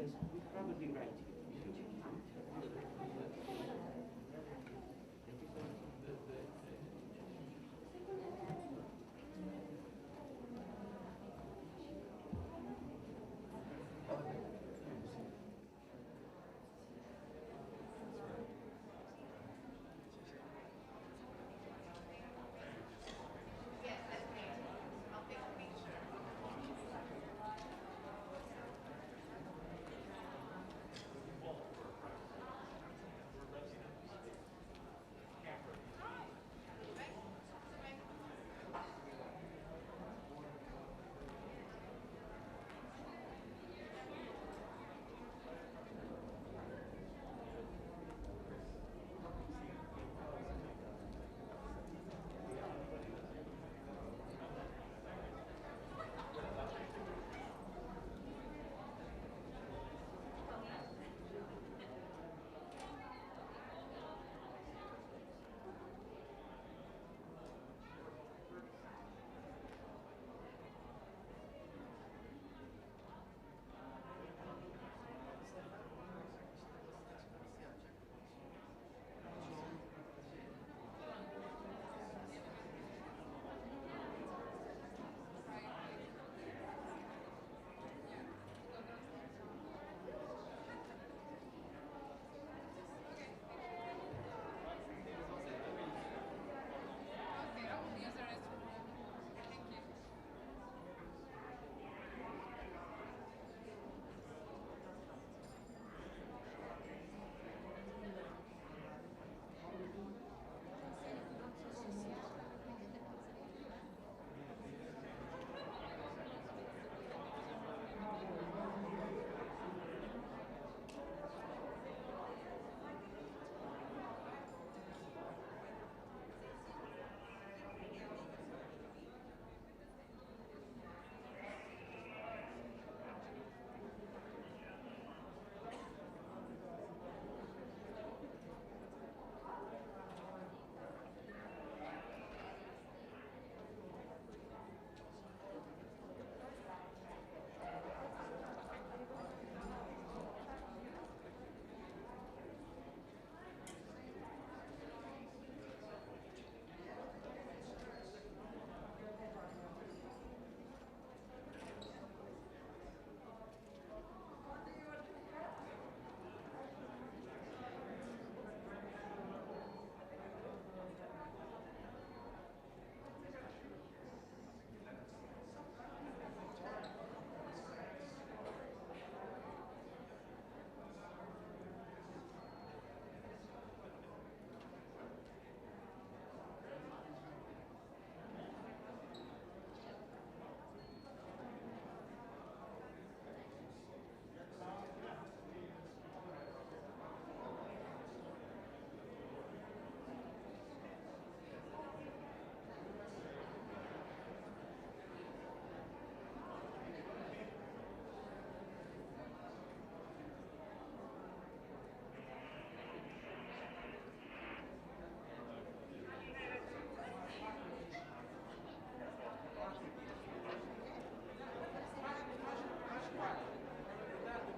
Yes, you're probably right. You should check it out. Thank you so much.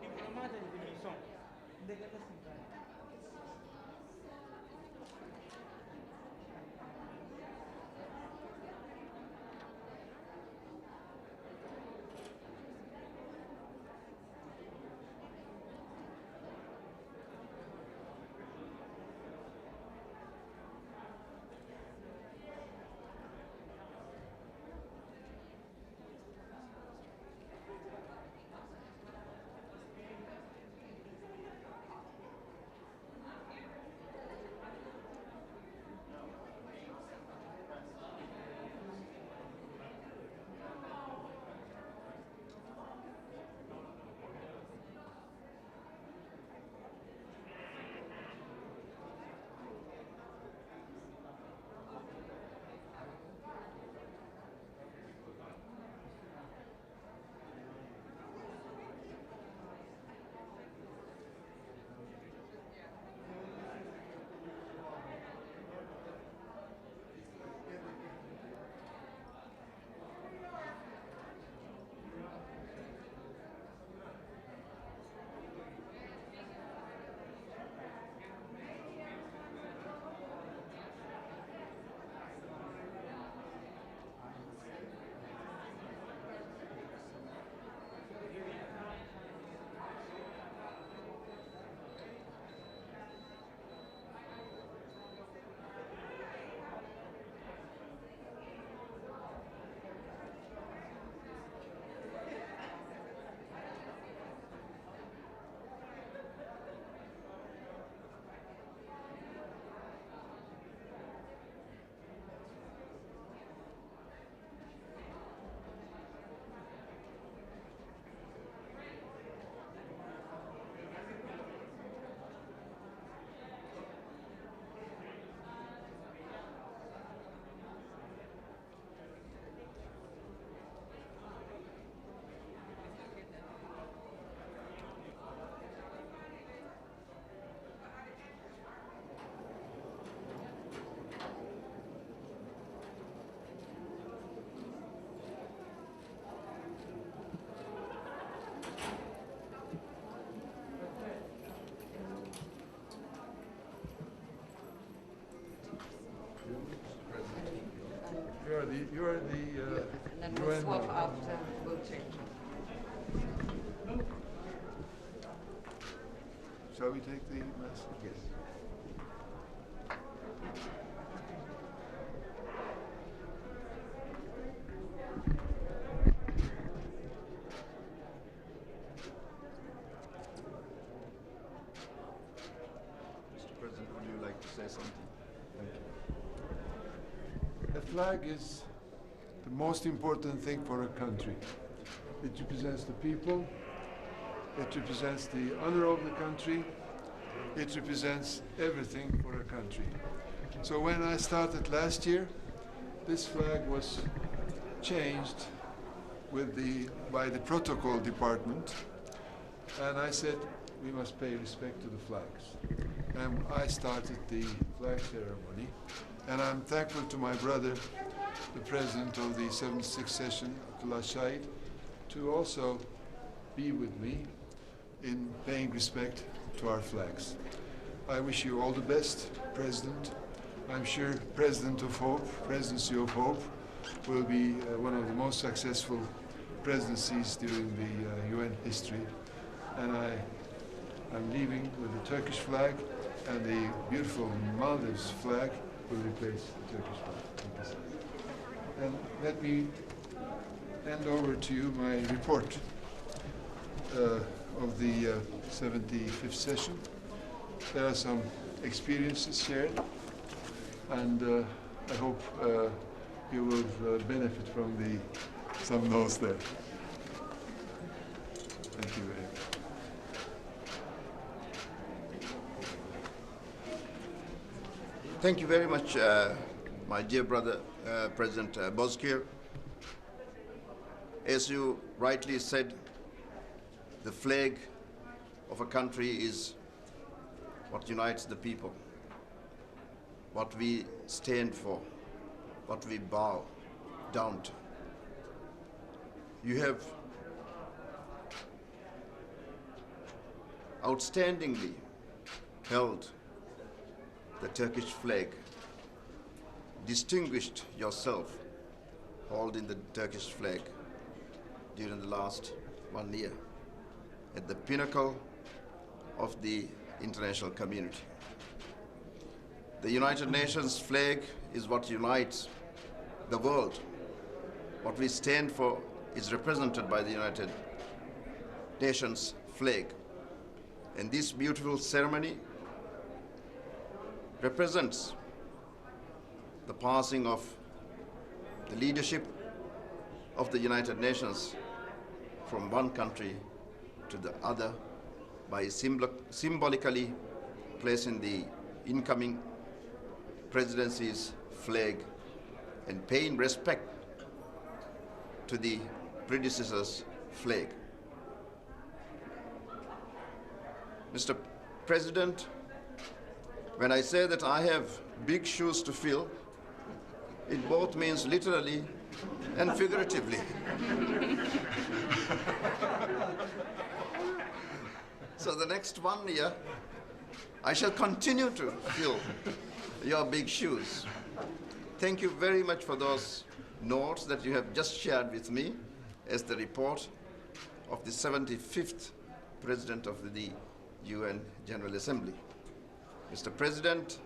Diplomata di definição. Decada central. You're the And then we'll UN swap after, we'll change. Shall we take the message? Yes. Mr. President, would you like to say something? Thank you. The flag is the most important thing for a country. It represents the people. It represents the honor of the country. It represents everything for a country. So when I started last year, this flag was changed by the protocol department, and I said we must pay respect to the flags. And I started the flag ceremony, and I'm thankful to my brother, the president of the 76th session, Abdullah Shahid, to also be with me in paying respect to our flags. I wish you all the best, President. I'm sure President of Hope, Presidency of Hope, will be one of the most successful presidencies during the UN history. And I'm leaving with the Turkish flag, and the beautiful Maldives flag will replace the Turkish flag. Thank you, sir. And let me hand over to you my report of the 75th session. There are some experiences shared, and I hope you will benefit from some notes there. Thank you very much. Thank you very much, my dear brother, President Bozkir. As you rightly said, the flag of a country is what unites the people, what we stand for, what we bow down to. You have outstandingly held the Turkish flag, distinguished yourself holding the Turkish flag during the last 1 year at the pinnacle of the international community. The United Nations flag is what unites the world. What we stand for is represented by the United Nations flag. And this beautiful ceremony represents the passing of the leadership of the United Nations from one country to the other by symbolically placing the incoming presidency's flag and paying respect to the predecessor's flag. Mr. President, when I say that I have big shoes to fill, it both means literally and figuratively. So the next 1 year, I shall continue to fill your big shoes. Thank you very much for those notes that you have just shared with me as the report of the 75th President of the UN General Assembly. Mr. President,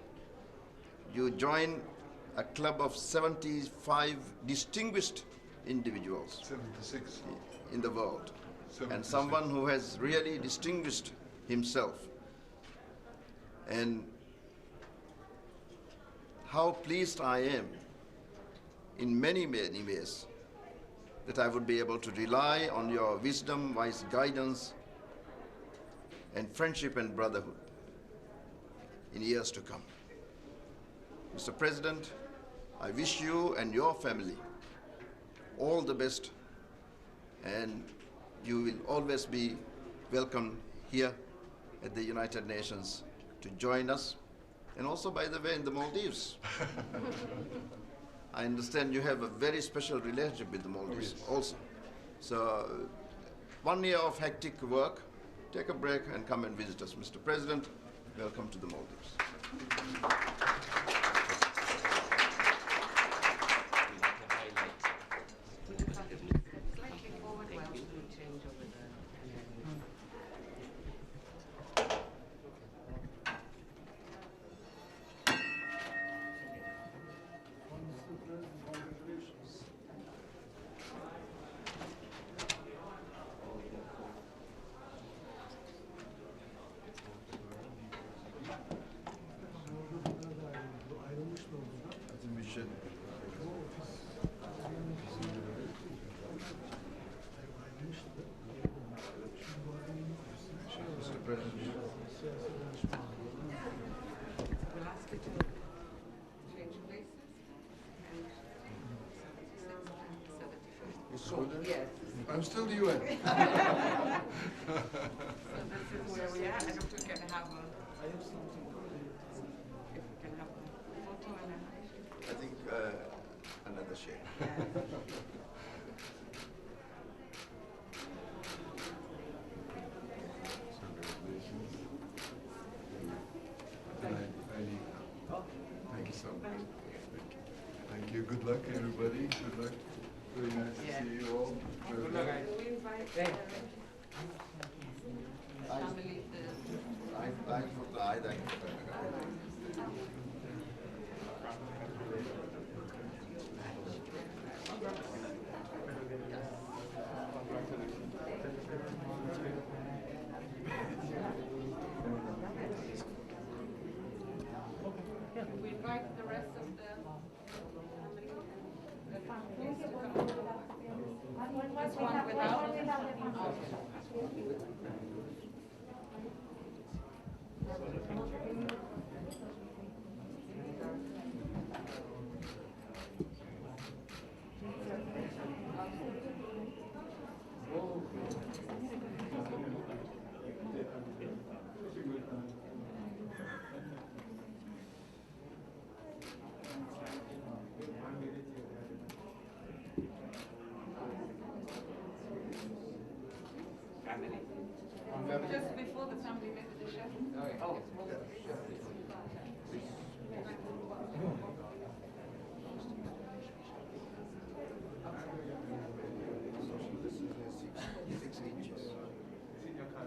you join a club of 75 distinguished individuals 76. in the world, 76. and someone who has really distinguished himself. And how pleased I am in many, many ways that I would be able to rely on your wisdom, wise guidance, and friendship and brotherhood in years to come. Mr. President, I wish you and your family all the best, and you will always be welcome here at the United Nations to join us, and also, by the way, in the Maldives. I understand you have a very special relationship with the Maldives also. So 1 year of hectic work, take a break and come and visit us. Mr. President, welcome to the Maldives. Should. Mr. President. We'll ask you to change places and 76 and 71st. You saw that? Yes. I'm still the UN. So this is where we are, and if we can have a, photo and I think another share. Thank you so much. Thank you. Good luck, everybody. Good luck. Very nice to see you all. Very Good luck, nice. guys. we invite family, we invite the rest of the families to come. This one without? Family. Just before the family made the chef. Oh. This is 6 inches. Excellency,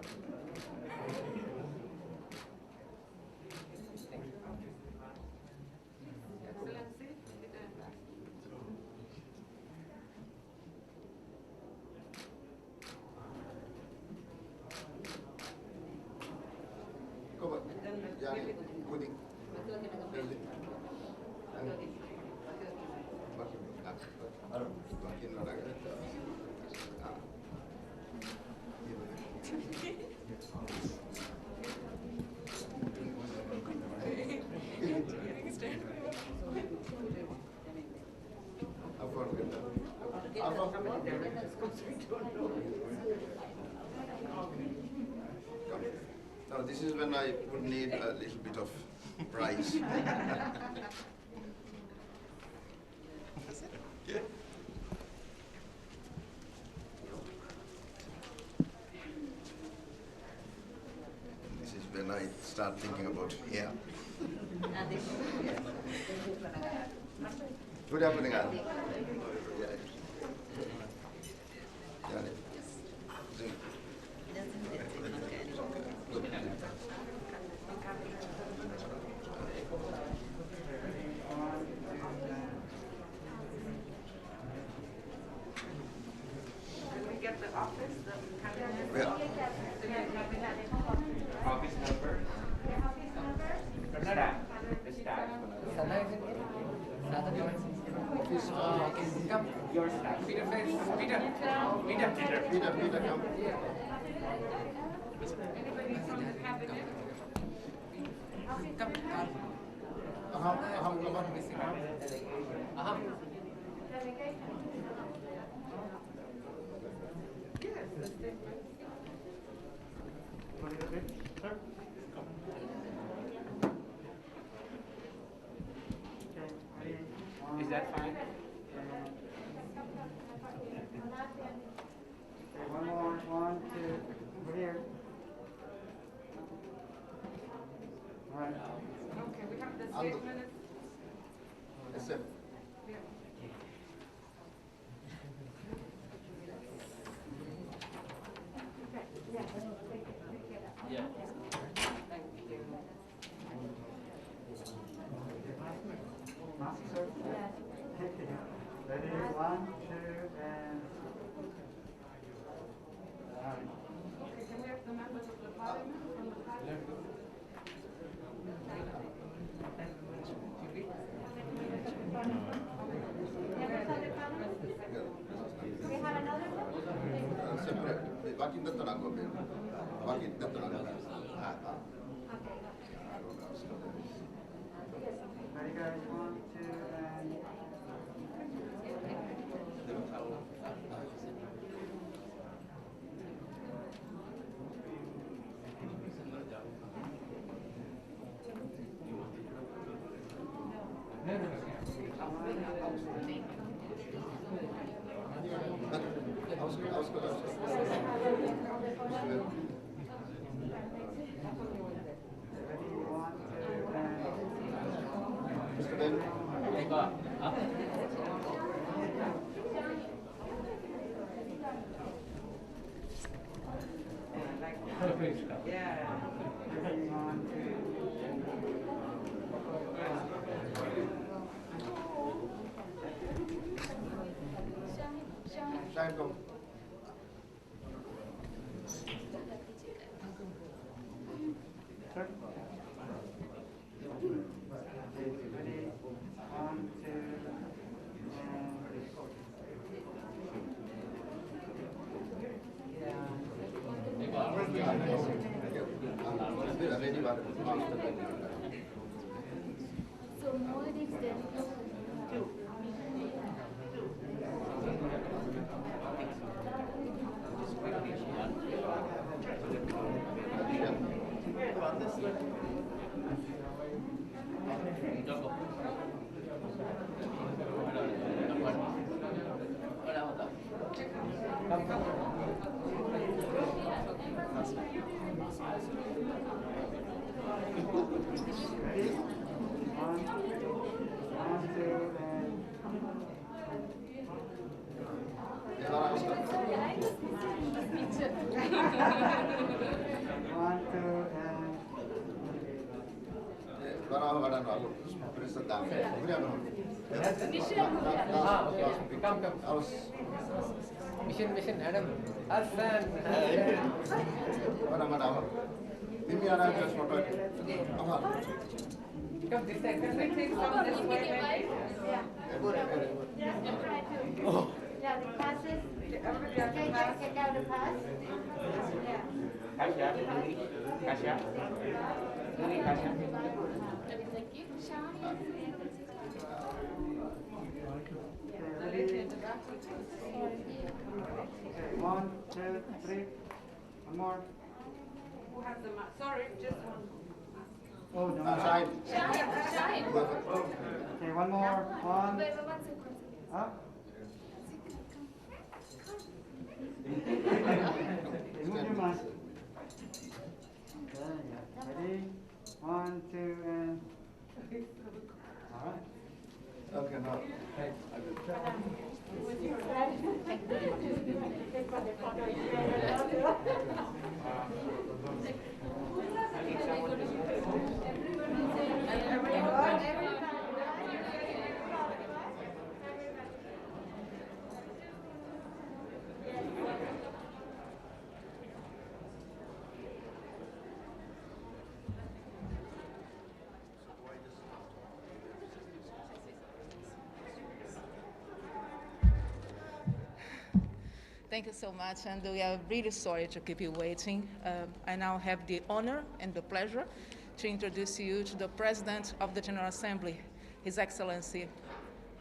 Come on. Yeah, pudding. Now this is when I would need a little bit of rice. Yeah. This is when I start thinking about hair. Good happening, Anne. Yeah. we get the office, the cabinet. Yeah. Office number. Canada. The staff. Your staff. Peter, Peter, Peter, Peter. Peter, come. Anybody from the cabinet? Yes, the statement. Sir? Is that fine? One more, 1, 2, over here. All right. Okay, we have the statement. SM. Yeah. Yeah. Thank you. Sir? Ready, 1, 2, and... Okay, can we have the members of the parliament from the parliament? Ready guys, 1, 2, and ready, 1, 2, and ready, 1, 2. Sir? Ready, 1, 2, So more is there. ready, 1, 2, and one, two, and Mission, Adam. Hassan. Come this side, this side. Yeah, the passes. Okay, just check out the pass. Yeah. Kasha, Kasha. Kasha. Thank you. ready. Okay, 1, 2, 3. One more. Who has the mask? Sorry, just one. Oh, no. Shine. Okay, one more. 1. Wait, 1 second. Up. Remove your mask. Okay, yeah. Ready? 1, 2, and. All right. Okay, now. Thank you so much, and we are really sorry to keep you waiting. I now have the honor and the pleasure to introduce you to the President of the General Assembly, His Excellency,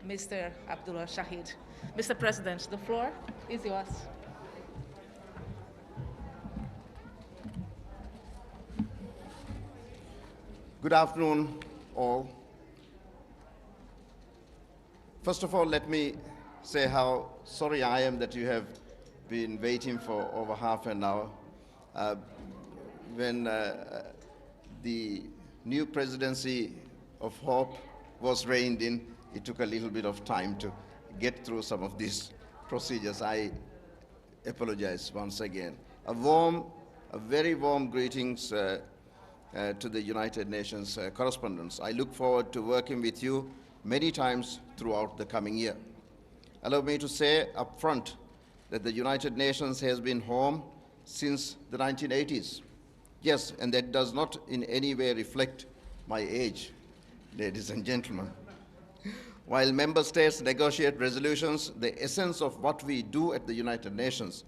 Mr. Abdullah Shahid. Mr. President, the floor is yours. Good afternoon, all. First of all, let me say how sorry I am that you have been waiting for over half an hour. When the new presidency of Hope was reined in, it took a little bit of time to get through some of these procedures. I apologize once again. A very warm greetings to the United Nations correspondents. I look forward to working with you many times throughout the coming year. Allow me to say up front that the United Nations has been home since the 1980s. Yes, and that does not in any way reflect my age, ladies and gentlemen. While member states negotiate resolutions, the essence of what we do at the United Nations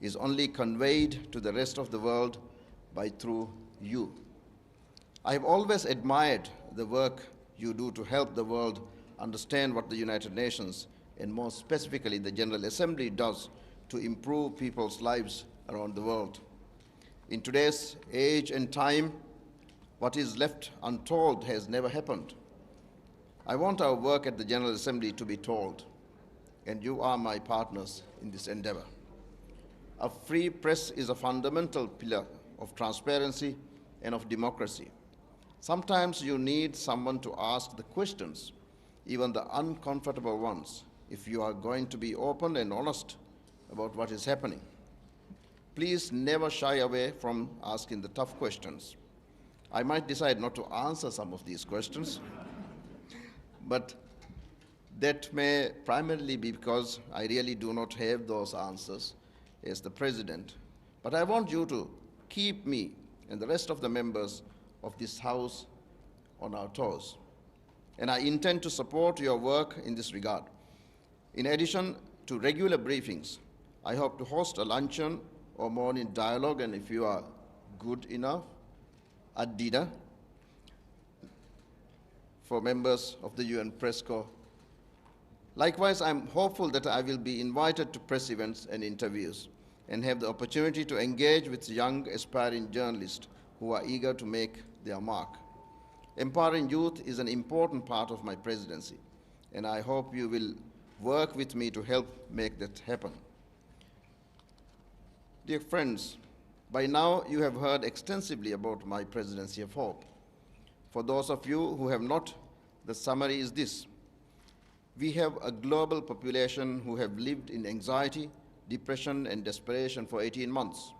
is only conveyed to the rest of the world by through you. I have always admired the work you do to help the world understand what the United Nations, and more specifically the General Assembly, does to improve people's lives around the world. In today's age and time, what is left untold has never happened. I want our work at the General Assembly to be told, and you are my partners in this endeavor. A free press is a fundamental pillar of transparency and of democracy. Sometimes you need someone to ask the questions, even the uncomfortable ones, if you are going to be open and honest about what is happening. Please never shy away from asking the tough questions. I might decide not to answer some of these questions, but that may primarily be because I really do not have those answers as the President. But I want you to keep me and the rest of the members of this House on our toes. And I intend to support your work in this regard. In addition to regular briefings, I hope to host a luncheon or morning dialogue, and if you are good enough, a dinner for members of the UN Press Corps. Likewise, I'm hopeful that I will be invited to press events and interviews and have the opportunity to engage with young aspiring journalists who are eager to make their mark. Empowering youth is an important part of my presidency, and I hope you will work with me to help make that happen. Dear friends, by now you have heard extensively about my Presidency of Hope. For those of you who have not, the summary is this. We have a global population who have lived in anxiety, depression, and desperation for 18 months.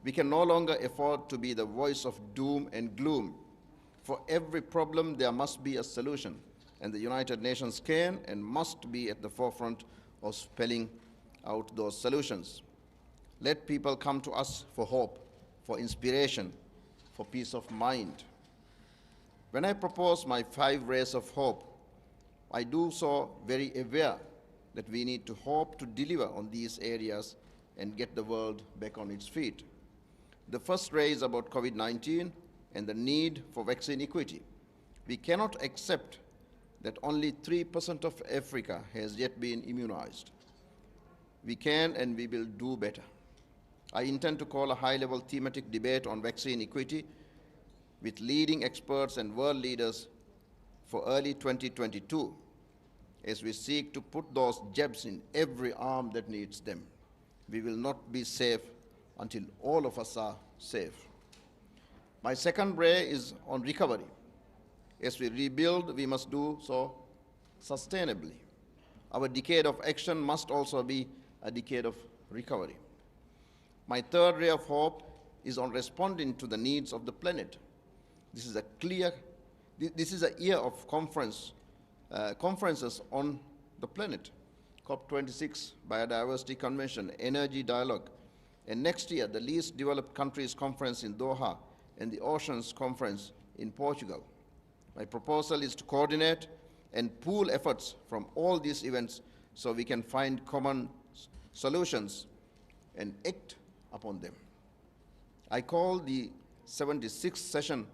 We can no longer afford to be the voice of doom and gloom. For every problem, there must be a solution, and the United Nations can and must be at the forefront of spelling out those solutions. Let people come to us for hope, for inspiration, for peace of mind. When I propose my 5 rays of hope, I do so very aware that we need to hope to deliver on these areas and get the world back on its feet. The first ray is about COVID-19 and the need for vaccine equity. We cannot accept that only 3% of Africa has yet been immunized. We can and we will do better. I intend to call a high-level thematic debate on vaccine equity with leading experts and world leaders for early 2022 as we seek to put those jabs in every arm that needs them. We will not be safe until all of us are safe. My second ray is on recovery. As we rebuild, we must do so sustainably. Our decade of action must also be a decade of recovery. My third ray of hope is on responding to the needs of the planet. This is a year of conferences on the planet. COP26, Biodiversity Convention, Energy Dialogue, and next year, the Least Developed Countries Conference in Doha and the Oceans Conference in Portugal. My proposal is to coordinate and pool efforts from all these events so we can find common solutions and act upon them. I call the 76th session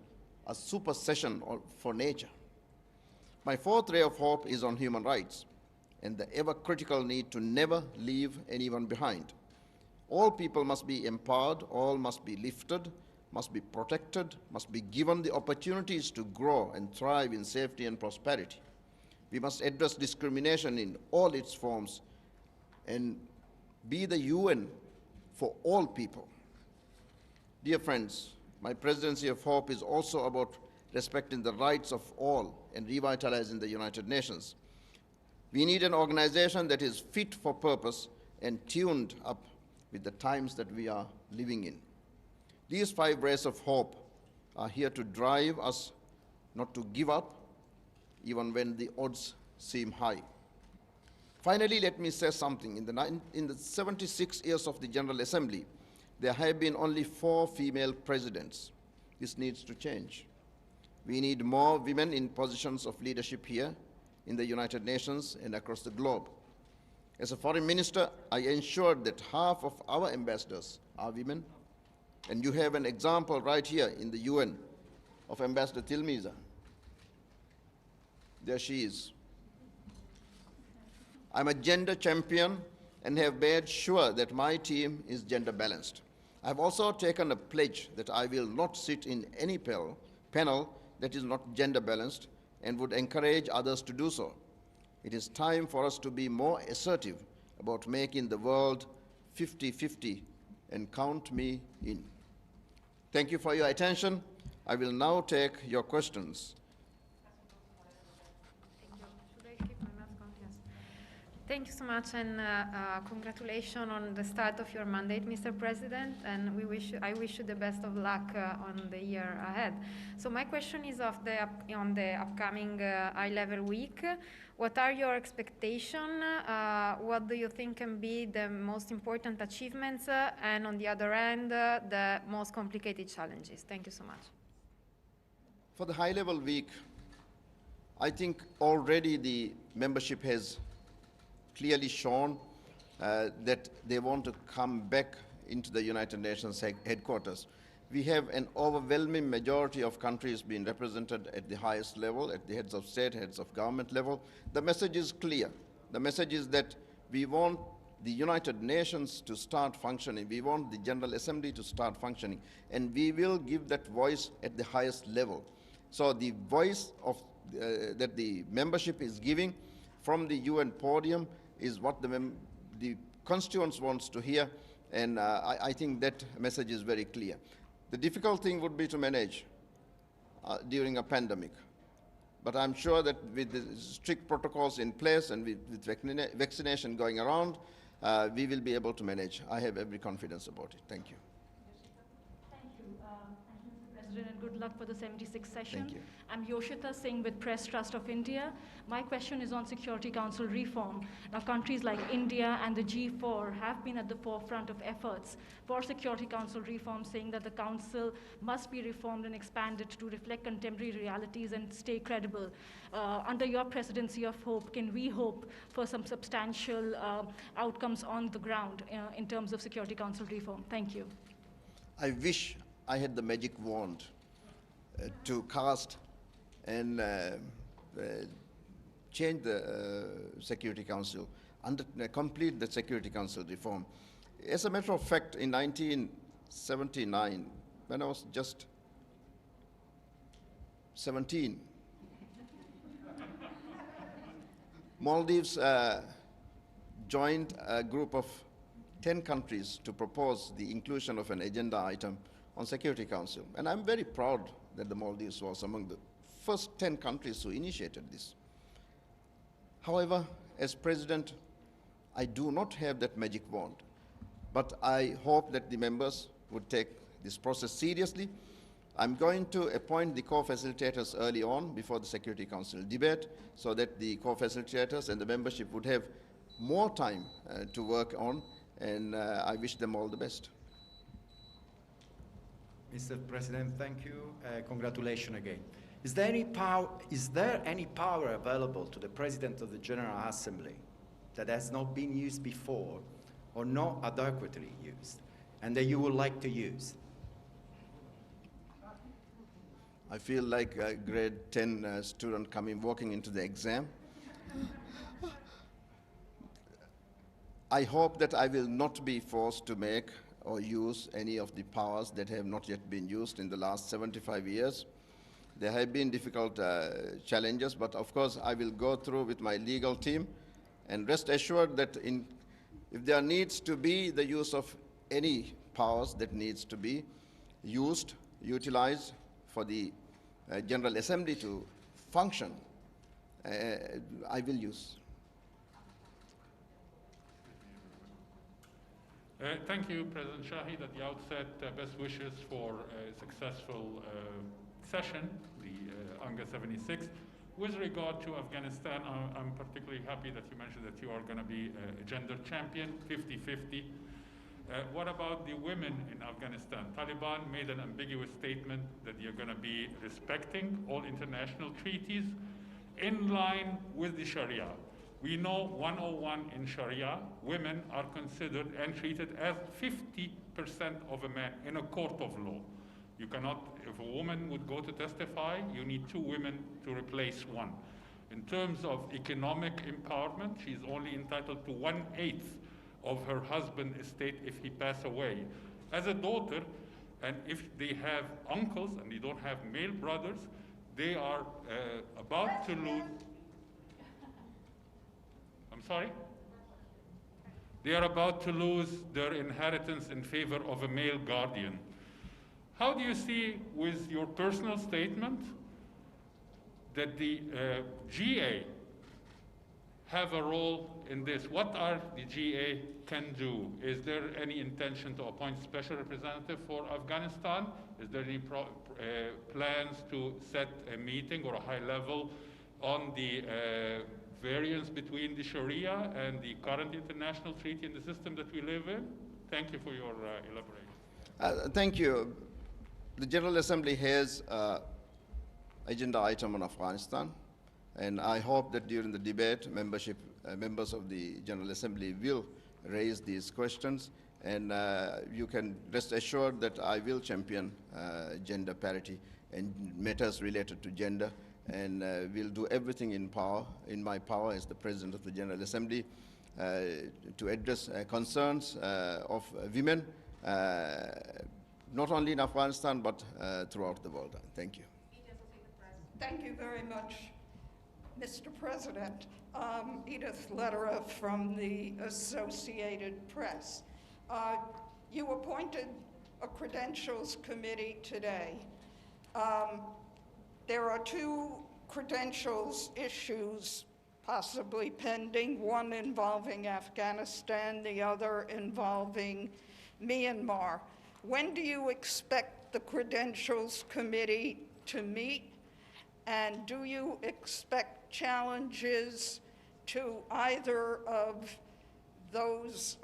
a super session for nature. My fourth ray of hope is on human rights and the ever-critical need to never leave anyone behind. All people must be empowered, all must be lifted, must be protected, must be given the opportunities to grow and thrive in safety and prosperity. We must address discrimination in all its forms and be the UN for all people. Dear friends, my Presidency of Hope is also about respecting the rights of all and revitalizing the United Nations. We need an organization that is fit for purpose and tuned up with the times that we are living in. These 5 rays of hope are here to drive us not to give up, even when the odds seem high. Finally, let me say something. In the 76 years of the General Assembly, there have been only 4 female presidents. This needs to change. We need more women in positions of leadership here in the United Nations and across the globe. As a foreign minister, I ensured that half of our ambassadors are women, And you have an example right here in the UN of Ambassador Tilmisa. There she is. I'm a gender champion and have made sure that my team is gender balanced. I've also taken a pledge that I will not sit in any panel that is not gender balanced and would encourage others to do so. It is time for us to be more assertive about making the world 50-50 and count me in. Thank you for your attention. I will now take your questions. Should I keep my mask on? Yes. Thank you so much, and congratulations on the start of your mandate, Mr. President, and I wish you the best of luck on the year ahead. So my question is on the upcoming high-level week. What are your expectations? What do you think can be the most important achievements, and on the other end, the most complicated challenges? Thank you so much. For the high-level week, I think already the membership has clearly shown that they want to come back into the United Nations headquarters. We have an overwhelming majority of countries being represented at the highest level, at the heads of state, heads of government level. The message is clear. The message is that we want the United Nations to start functioning. We want the General Assembly to start functioning. And we will give that voice at the highest level. So the voice of, that the membership is giving from the UN podium is what the constituents wants to hear, and I think that message is very clear. The difficult thing would be to manage during a pandemic, but I'm sure that with the strict protocols in place and with vaccination going around, we will be able to manage. I have every confidence about it. Thank you. President, and good luck for the 76th session. Thank you. I'm Yoshita Singh with Press Trust of India. My question is on Security Council reform. Now, countries like India and the G4 have been at the forefront of efforts for Security Council reform, saying that the Council must be reformed and expanded to reflect contemporary realities and stay credible. Under your presidency of hope, can we hope for some substantial outcomes on the ground in terms of Security Council reform? Thank you. I wish I had the magic wand to cast and change the Security Council, complete the Security Council reform. As a matter of fact, in 1979, when I was just 17, Maldives joined a group of 10 countries to propose the inclusion of an agenda item on Security Council. And I'm very proud that the Maldives was among the first 10 countries who initiated this. However, as president, I do not have that magic wand, but I hope that the members would take this process seriously. I'm going to appoint the co-facilitators early on before the Security Council debate so that the co-facilitators and the membership would have more time to work on, and I wish them all the best. Mr. President, thank you. Congratulations again. Is there any power available to the President of the General Assembly that has not been used before or not adequately used, and that you would like to use? I feel like a grade 10 student walking into the exam. I hope that I will not be forced to make or use any of the powers that have not yet been used in the last 75 years. There have been difficult challenges, but of course I will go through with my legal team, and rest assured that if there needs to be the use of any powers that needs to be utilized for the General Assembly to function, I will use. Thank you, President Shahid. At the outset, best wishes for a successful session, the UNGA 76. With regard to Afghanistan, I'm particularly happy that you mentioned that you are going to be a gender champion, 50-50. What about the women in Afghanistan? Taliban made an ambiguous statement that you're going to be respecting all international treaties in line with the Sharia. We know 101 in Sharia, women are considered and treated as 50% of a man in a court of law. You cannot, if a woman would go to testify, you need 2 women to replace 1. In terms of economic empowerment, she's only entitled to 1/8 of her husband's estate if he pass away. As a daughter, and if they have uncles and they don't have male brothers, they are about to lose. I'm sorry? They are about to lose their inheritance in favor of a male guardian. How do you see, with your personal statement, that the GA have a role in this? What are the GA can do? Is there any intention to appoint special representative for Afghanistan? Is there any plans to set a meeting or a high level on the variance between the Sharia and the current international treaty and the system that we live in? Thank you for your elaboration. Thank you. The General Assembly has agenda item on Afghanistan, and I hope that during the debate, members of the General Assembly will raise these questions, and you can rest assured that I will champion gender parity and matters related to gender, and will do everything in my power as the President of the General Assembly to address concerns of women, not only in Afghanistan, but throughout the world. Thank you. Thank you very much, Mr. President. Edith Lederer from the Associated Press. You appointed a credentials committee today. There are 2 credentials issues possibly pending, one involving Afghanistan, the other involving Myanmar. When do you expect the credentials committee to meet? And do you expect challenges to either of those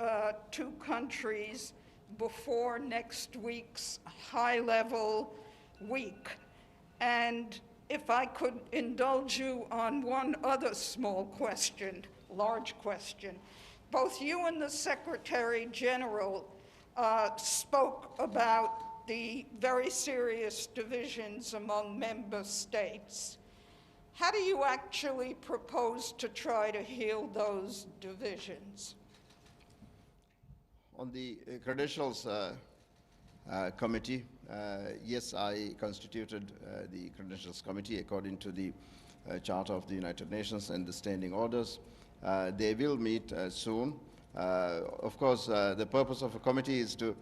2 countries before next week's high-level week? And if I could indulge you on one other small question, large question. Both you and the Secretary General spoke about the very serious divisions among member states. How do you actually propose to try to heal those divisions? On the credentials committee, yes, I constituted the credentials committee according to the Charter of the United Nations and the standing orders. They will meet soon. Of course, the purpose of a committee is to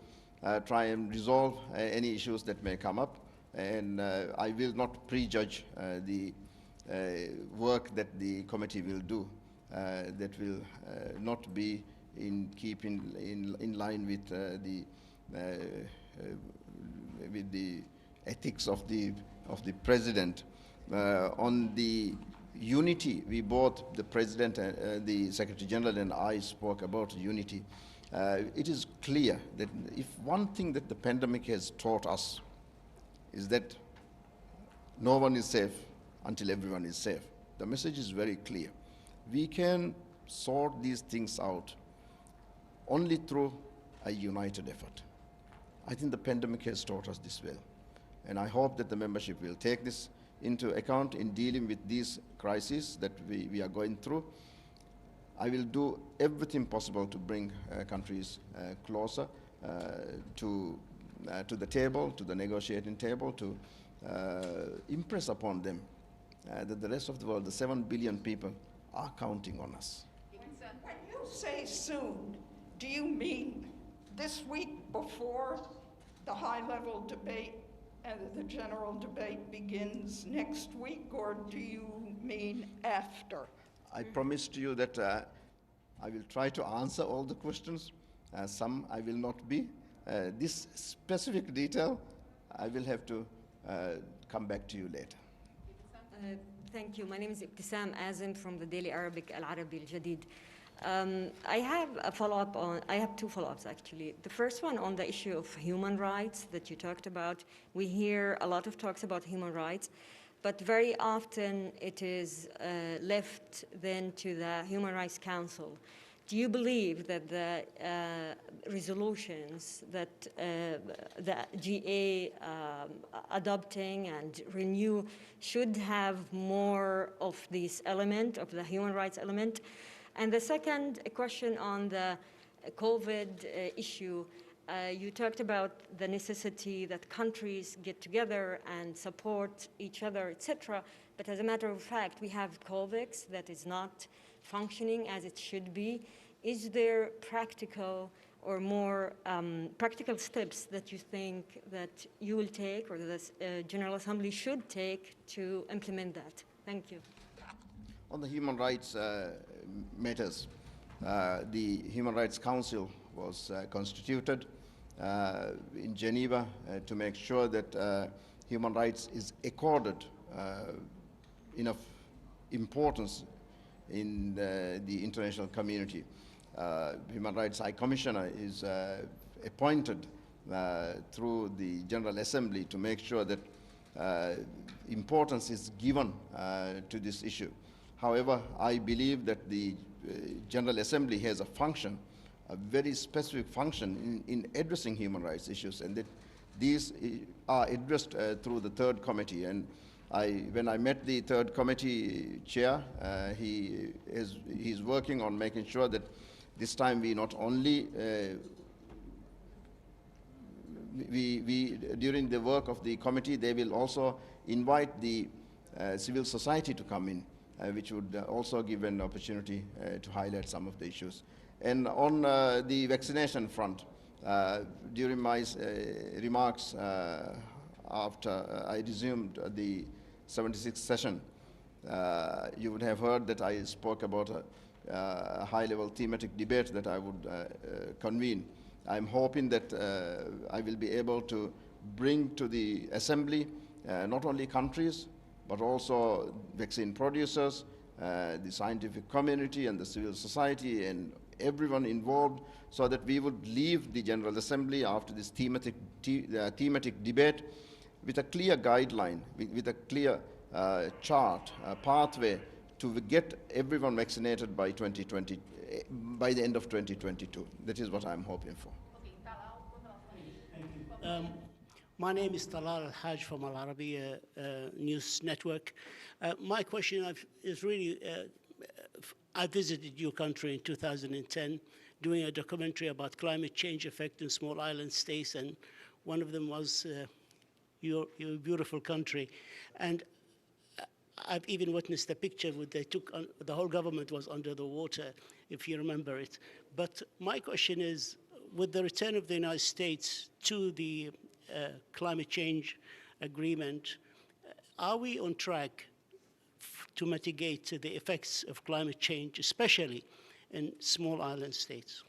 try and resolve any issues that may come up, and I will not prejudge the work that the committee will do. That will not be in line with the ethics of the president. On the unity, we both, the president and the Secretary General and I, spoke about unity. It is clear that if one thing that the pandemic has taught us is that no one is safe until everyone is safe. The message is very clear. We can sort these things out only through a united effort. I think the pandemic has taught us this well, and I hope that the membership will take this into account in dealing with these crises that we are going through. I will do everything possible to bring countries closer to the table, to the negotiating table, to impress upon them that the rest of the world, the 7 billion people, are counting on us. When you say soon, do you mean this week before the high-level debate and the general debate begins next week, or do you mean after? I promise to you that I will try to answer all the questions. Some I will not be. This specific detail, I will have to come back to you later. Thank you. My name is Ibtisam Azim from the Daily Arabic Al Arabi Al Jadid. I have 2 follow-ups actually. The first one on the issue of human rights that you talked about. We hear a lot of talks about human rights, but very often it is left then to the Human Rights Council. Do you believe that resolutions that the GA adopting and renew should have more of this element, of the human rights element. And the second question on the COVID issue, you talked about the necessity that countries get together and support each other, etc. But as a matter of fact, we have COVAX that is not functioning as it should be. Is there practical or more practical steps that you think that you will take or the General Assembly should take to implement that? Thank you. On the human rights matters, the Human Rights Council was constituted in Geneva to make sure that human rights is accorded enough importance in the international community. Human Rights High Commissioner is appointed through the General Assembly to make sure that importance is given to this issue. However, I believe that the General Assembly has a function, a very specific function in addressing human rights issues, and that these are addressed through the third committee. And when I met the third committee chair, he's working on making sure that this time we not only during the work of the committee, they will also invite the civil society to come in, which would also give an opportunity to highlight some of the issues. And on the vaccination front, during my remarks after I resumed the 76th session, you would have heard that I spoke about a high-level thematic debate that I would convene. I'm hoping that I will be able to bring to the Assembly not only countries, but also vaccine producers, the scientific community and the civil society and everyone involved, so that we would leave the General Assembly after this thematic debate with a clear guideline, with a clear chart, a pathway to get everyone vaccinated by 2020, by the end of 2022. That is what I'm hoping for. My name is Talal Al-Haj from Al Arabiya News Network. My question is really, I visited your country in 2010 doing a documentary about climate change effect in small island states, and one of them was your beautiful country. And I've even witnessed a picture where they took, the whole government was under the water, if you remember it. But my question is, with the return of the United States to the climate change agreement, are we on track to mitigate the effects of climate change, especially in small island states?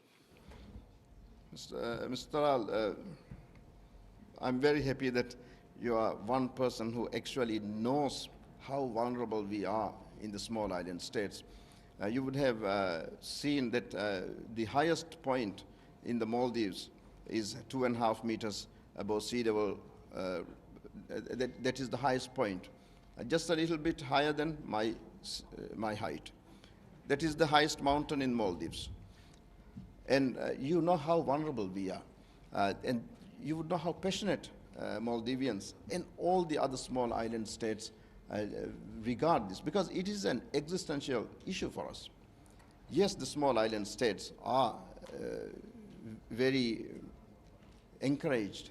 Mr. Talal, I'm very happy that you are one person who actually knows how vulnerable we are in the small island states. You would have seen that the highest point in the Maldives is 2.5 meters above sea level. That is the highest point, just a little bit higher than my height. That is the highest mountain in Maldives. And you know how vulnerable we are. And you would know how passionate Maldivians and all the other small island states regard this, because it is an existential issue for us. Yes, the small island states are very encouraged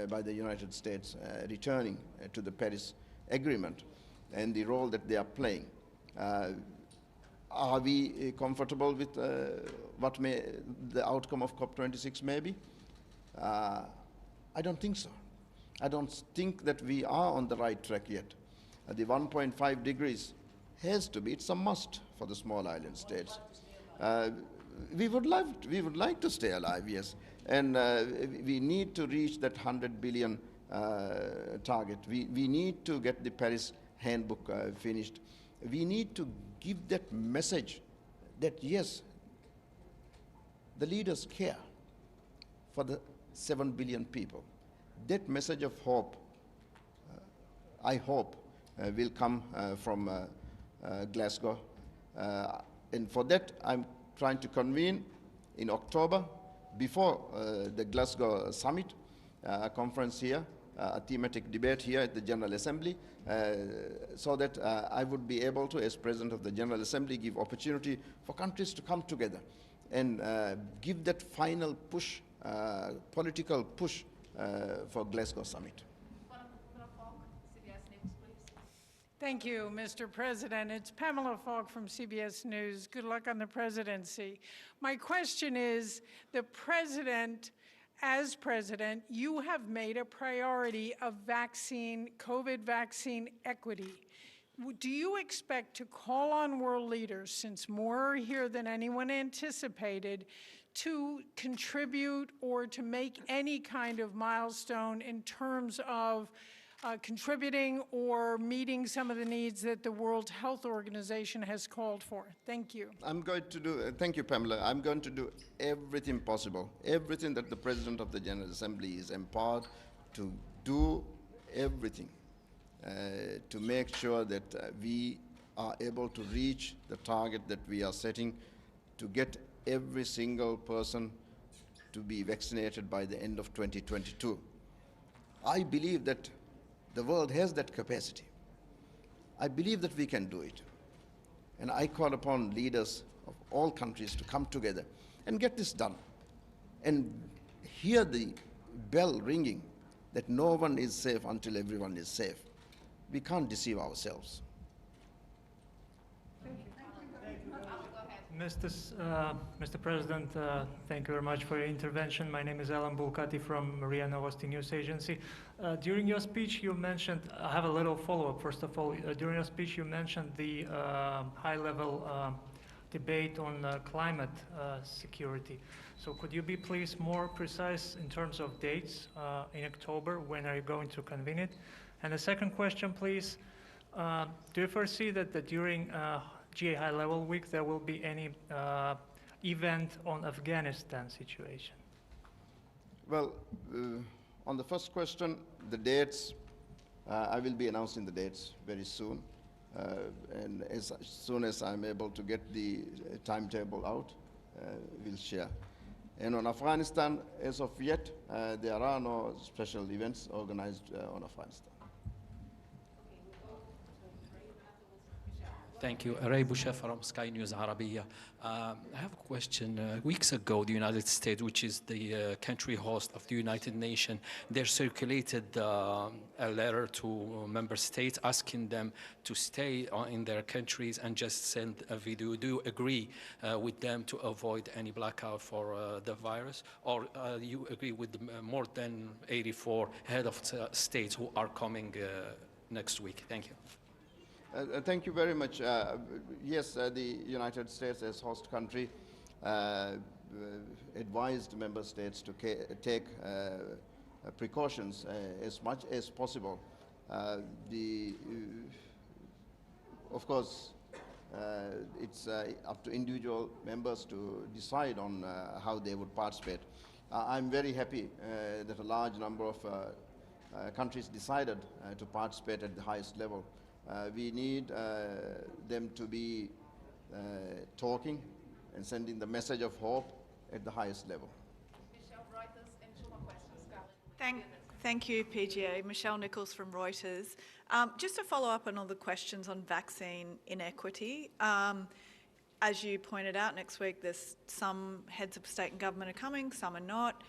by the United States returning to the Paris Agreement and the role that they are playing. Are we comfortable with what the outcome of COP26 may be? I don't think so. I don't think that we are on the right track yet. The 1.5 degrees has to be, it's a must for the small island states. We would like to stay alive, yes. And we need to reach that 100 billion target. We need to get the Paris handbook finished. We need to give that message that, yes, the leaders care for the 7 billion people. That message of hope, I hope, will come from Glasgow. And for that, I'm trying to convene in October before the Glasgow summit, a conference here, a thematic debate here at the General Assembly, so that I would be able to, as President of the General Assembly, give opportunity for countries to come together and give that final push, political push for Glasgow summit. Thank you, Mr. President. It's Pamela Falk from CBS News. Good luck on the presidency. My question is, the president, as president, you have made a priority of COVID vaccine equity. Do you expect to call on world leaders, since more are here than anyone anticipated, to contribute or to make any kind of milestone in terms of contributing or meeting some of the needs that the World Health Organization has called for? Thank you. I'm going to do, thank you, Pamela. I'm going to do everything possible, everything that the President of the General Assembly is empowered to do, everything to make sure that we are able to reach the target that we are setting to get every single person to be vaccinated by the end of 2022. I believe that the world has that capacity. I believe that we can do it. And I call upon leaders of all countries to come together and get this done. And hear the bell ringing that no one is safe until everyone is safe. We can't deceive ourselves. Mr. President, thank you very much for your intervention. My name is Alan Bulkati from Maria Novosti News Agency. During your speech, you mentioned, I have a little follow-up, first of all. During your speech, you mentioned the high-level debate on climate security. So could you be please more precise in terms of dates in October? When are you going to convene it? And the second question, please, do you foresee that during GA High Level Week there will be any event on Afghanistan situation? Well, on the first question, the dates, I will be announcing the dates very soon. And as soon as I'm able to get the timetable out, we'll share. And on Afghanistan, as of yet, there are no special events organized on Afghanistan. Thank you. Ray Boucher from Sky News Arabiya. I have a question. Weeks ago, the United States, which is the country host of the United Nations, they circulated a letter to member states asking them to stay in their countries and just send a video. Do you agree with them to avoid any blackout for the virus? Or you agree with the more than 84 head of states who are coming next week? Thank you. Thank you very much. Yes, the United States as host country advised member states to take precautions as much as possible. Of course, it's up to individual members to decide on how they would participate. I'm very happy that a large number of countries decided to participate at the highest level. We need them to be talking and sending the message of hope at the highest level. Thank you, PGA. Michelle Nichols from Reuters. Just to follow up on all the questions on vaccine inequity, as you pointed out, next week there's some heads of state and government are coming, some are not.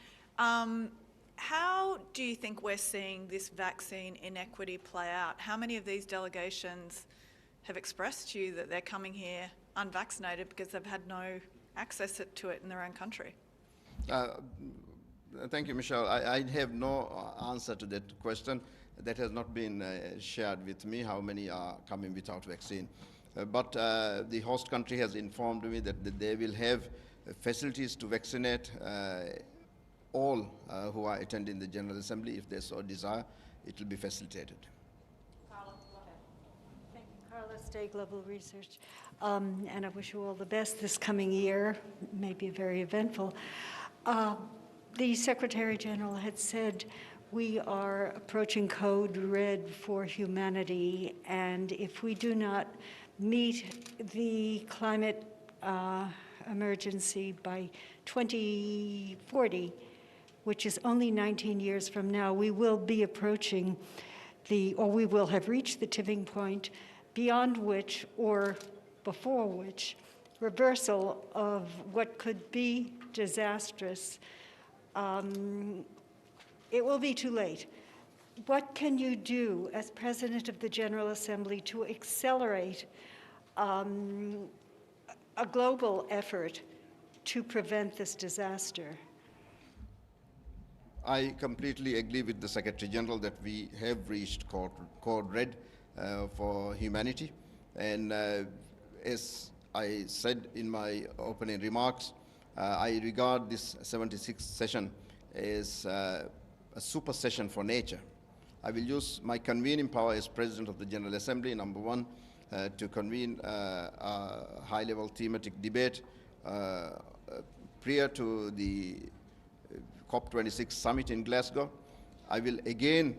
How do you think we're seeing this vaccine inequity play out? How many of these delegations have expressed to you that they're coming here unvaccinated because they've had no access to it in their own country? Thank you, Michelle. I have no answer to that question. That has not been shared with me, how many are coming without vaccine. But the host country has informed me that they will have facilities to vaccinate all who are attending the General Assembly. If they so desire, it will be facilitated. Carla, go ahead. Thank you, Carla Stay, Global Research. And I wish you all the best this coming year. It may be very eventful. The Secretary General had said we are approaching code red for humanity, and if we do not meet the climate emergency by 2040, which is only 19 years from now, we will be approaching or we will have reached the tipping point beyond which, or before which, reversal of what could be disastrous, it will be too late. What can you do as President of the General Assembly to accelerate a global effort to prevent this disaster? I completely agree with the Secretary General that we have reached code red for humanity. And as I said in my opening remarks, I regard this 76th session as a super session for nature. I will use my convening power as President of the General Assembly, number one, to convene a high-level thematic debate prior to the COP26 summit in Glasgow. I will again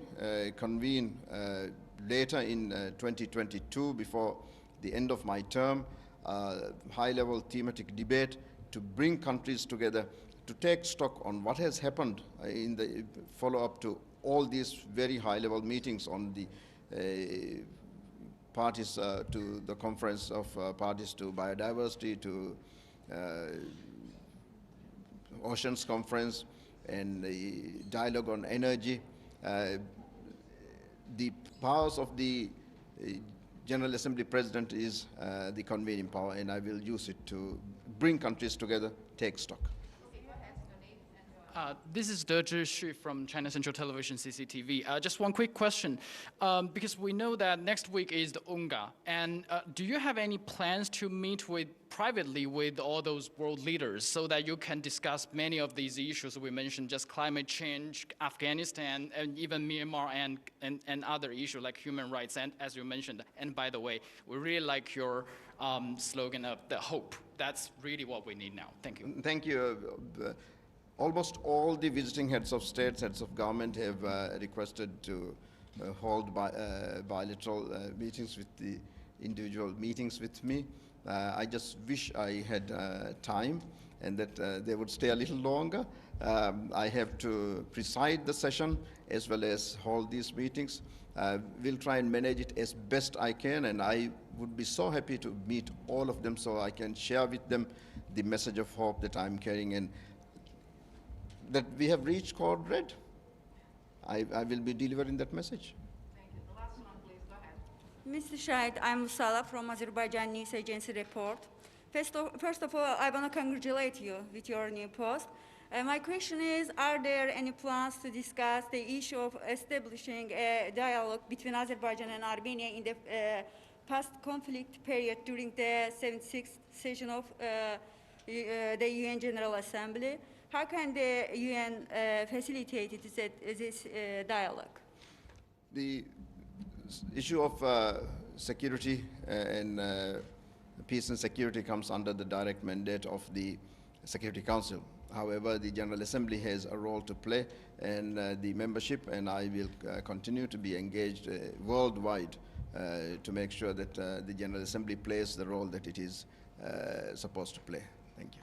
convene later in 2022, before the end of my term, high-level thematic debate to bring countries together to take stock on what has happened in the follow-up to all these very high-level meetings on the parties to the Conference of Parties to Biodiversity, to Oceans Conference, and the dialogue on energy. The powers of the General Assembly President is the convening power, and I will use it to bring countries together, take stock. This is De Zhi from China Central Television, CCTV. Just one quick question, because we know that next week is the UNGA, and do you have any plans to meet privately with all those world leaders so that you can discuss many of these issues we mentioned, just climate change, Afghanistan, and even Myanmar, and other issues like human rights, and as you mentioned. And by the way, we really like your slogan of the hope. That's really what we need now. Thank you. Thank you. Almost all the visiting heads of states, heads of government have requested to hold bilateral meetings with the individual meetings with me. I just wish I had time and that they would stay a little longer. I have to preside the session as well as hold these meetings. We'll try and manage it as best I can, and I would be so happy to meet all of them so I can share with them the message of hope that I'm carrying, and that we have reached code red. I will be delivering that message. Thank you. The last one, please. Go ahead. Mr. Shahid, I'm Musala from Azerbaijan News Agency Report. First of all, I want to congratulate you with your new post. My question is, are there any plans to discuss the issue of establishing a dialogue between Azerbaijan and Armenia in the post-conflict period during the 76th session of the UN General Assembly? How can the UN facilitate this dialogue? The issue of security and peace and security comes under the direct mandate of the Security Council. However, the General Assembly has a role to play, and the membership, and I will continue to be engaged worldwide to make sure that the General Assembly plays the role that it is supposed to play. Thank you.